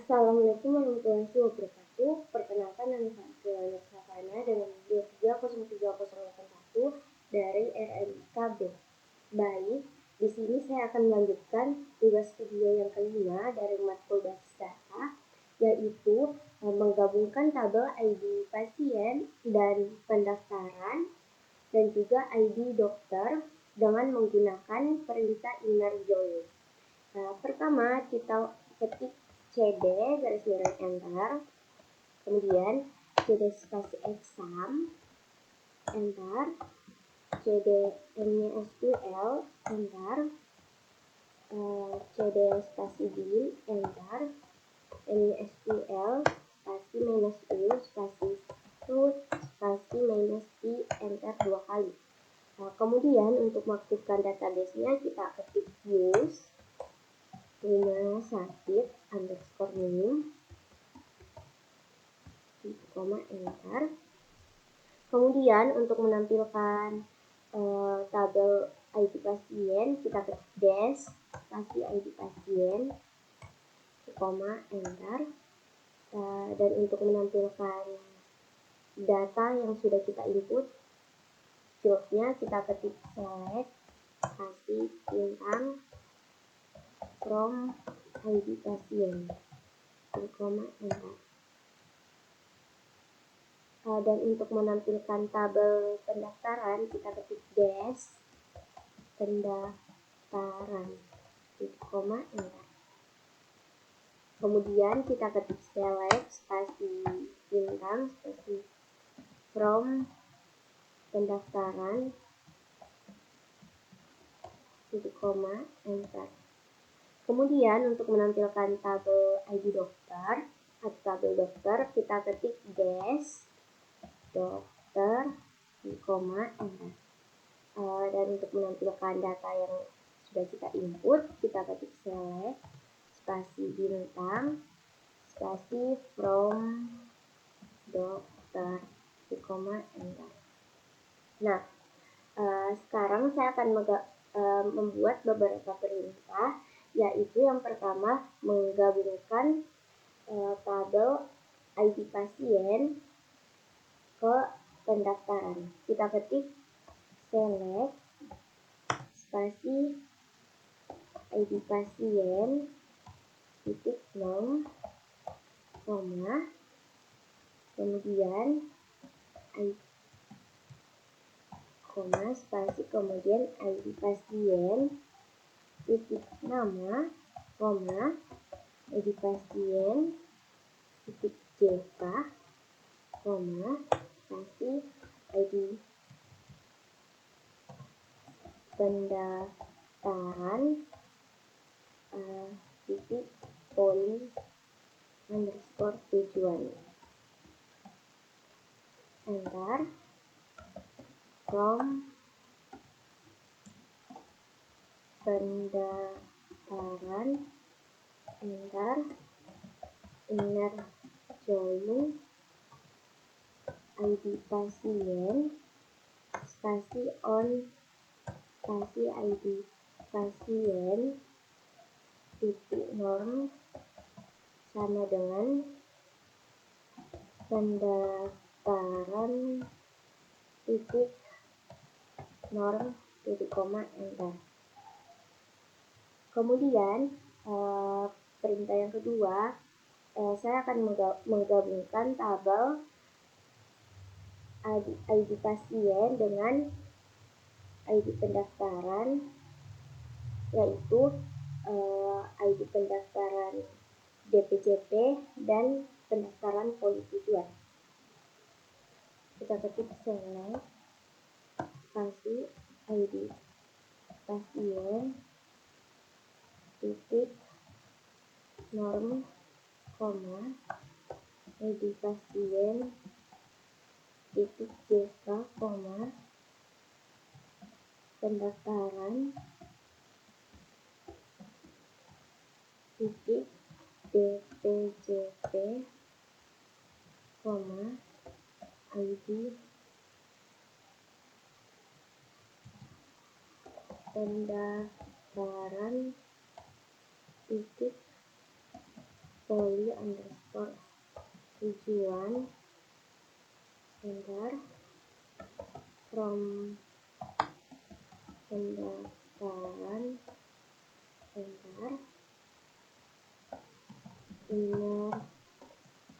Assalamualaikum warahmatullahi wabarakatuh. Perkenalkan, nama saya Nursafaina dengan NIM 30301 dari RMIKB. Baik, di sini saya akan melanjutkan tugas video yang kelima dari matkul basis data, yaitu menggabungkan tabel ID pasien dan pendaftaran dan juga ID dokter dengan menggunakan perintah inner join. Pertama kita ketik CD garis miring enter, kemudian CD spasi exam enter, CD MySQL enter, CD spasi bin enter, MySQL spasi -u spasi root spasi -t enter 2 kali. Kemudian untuk mengaktifkan database-nya kita ketik use rumah sakit _name enter. Kemudian untuk menampilkan tabel ID pasien kita ketik dash spasi ID pasien enter. Dan untuk menampilkan data yang sudah kita input fieldnya kita ketik select spasi bintang from ID pasien enter. Dan untuk menampilkan tabel pendaftaran kita ketik dash pendaftaran enter. Kemudian kita ketik select spasi bintang spasi from pendaftaran enter. Kemudian untuk menampilkan tabel ID dokter atau tabel dokter kita ketik dash dokter enter. Dan untuk menampilkan data yang sudah kita input kita ketik select spasi bintang spasi from dokter enter. Nah, sekarang saya akan membuat beberapa perintah, yaitu yang pertama menggabungkan tabel ID pasien ke pendaftaran. Kita ketik select spasi ID pasien titik nom koma kemudian spasi kemudian ID pasien titik nama koma ID pasien titik jk koma spasi ID pendaftaran titik poli underscore tujuan enter. From pendaftaran enter, inner join ID pasien spasi on spasi ID pasien titik norm sama dengan pendaftaran titik norm titik koma enter. Kemudian perintah yang kedua, saya akan menggabungkan tabel ID pasien dengan ID pendaftaran, yaitu ID pendaftaran DPJP dan pendaftaran poli tujuan. Kita ketik select spasi ID pasien titik norm koma ID pasien titik jk koma pendaftaran titik DPJP koma ID pendaftaran titik poli underscore tujuan enter from pendaftaran enter inner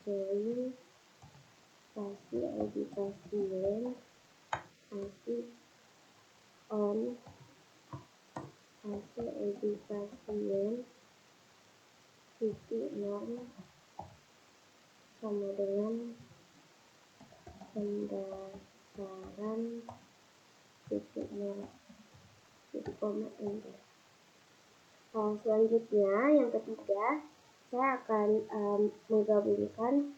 join spasi ID pasien spasi on spasi ID pasien titik norm sama dengan pendaftaran titik norm titik koma enter. Selanjutnya yang ketiga, saya akan menggabungkan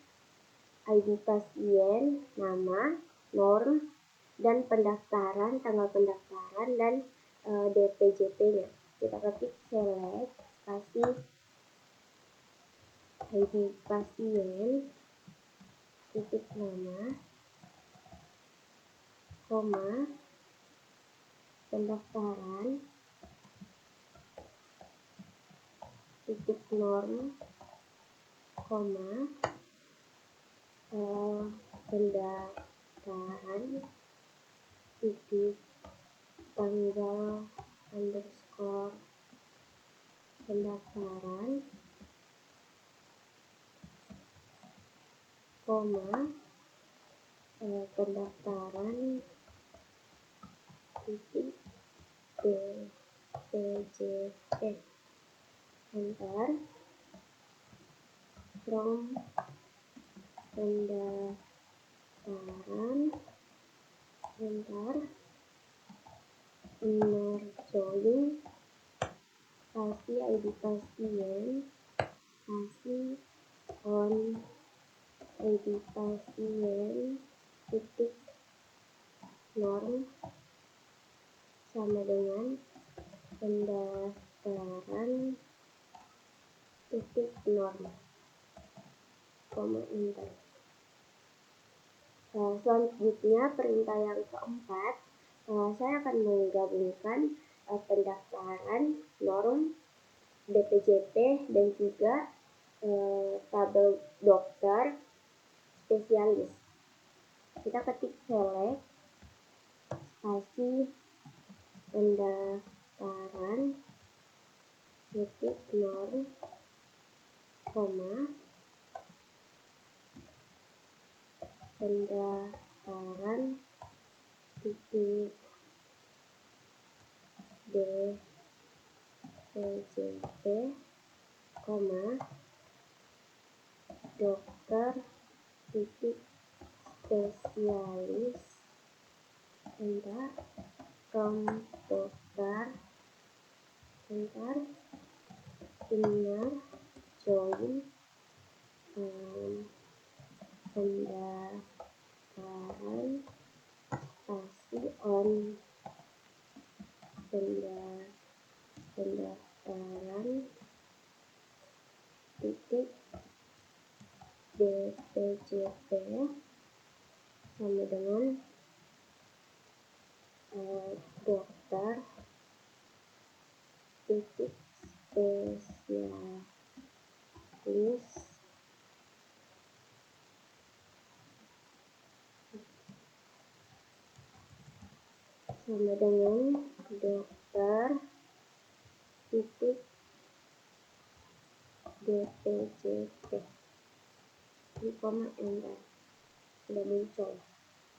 ID pasien, nama, norm, dan pendaftaran, tanggal pendaftaran, dan DPJP-nya. Kita ketik select spasi ID pasien titik nama koma pendaftaran titik norm koma pendaftaran titik tanggal underscore pendaftaran koma pendaftaran titik DPJP enter from pendaftaran enter inner join spasi ID pasien spasi on ID pasien titik norm sama dengan pendaftaran titik norm koma enter. Selanjutnya perintah yang keempat, saya akan menggabungkan pendaftaran norm DPJP dan juga tabel dokter spesialis. Kita ketik select spasi pendaftaran titik norm koma pendaftaran titik DPJP koma dokter titik spesialis enter from dokter enter inner join pendaftaran spasi on pendaftaran titik DPJP sama dengan dokter titik spesialis sama dengan dokter titik DPJP di koma enter sudah muncul.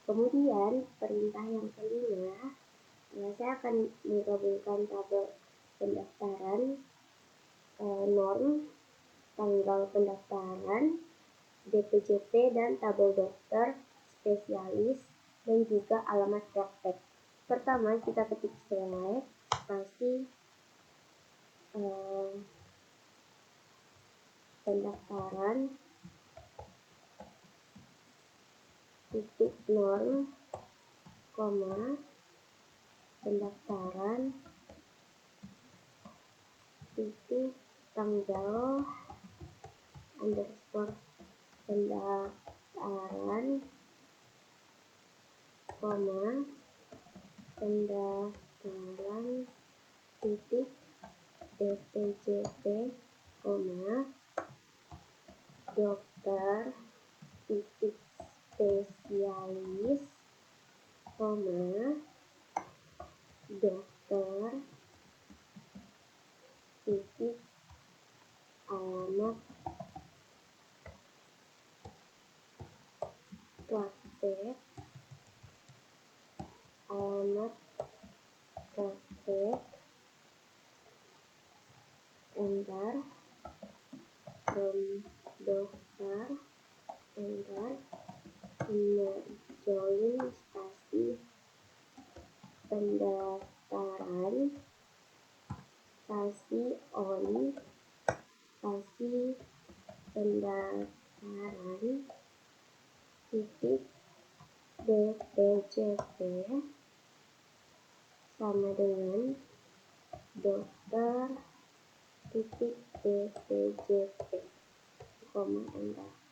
Kemudian perintah yang kelima, saya akan menggabungkan tabel pendaftaran norm tanggal pendaftaran DPJP dan tabel dokter spesialis dan juga alamat praktek. Pertama kita ketik select spasi pendaftaran titik norm koma pendaftaran titik tanggal underscore pendaftaran koma pendaftaran titik DPJP koma titik alamat praktek enter from dokter enter join stasi pendaftaran stasi on stasi pendaftaran titik BPJS sama dengan dokter titik BPJS, enter.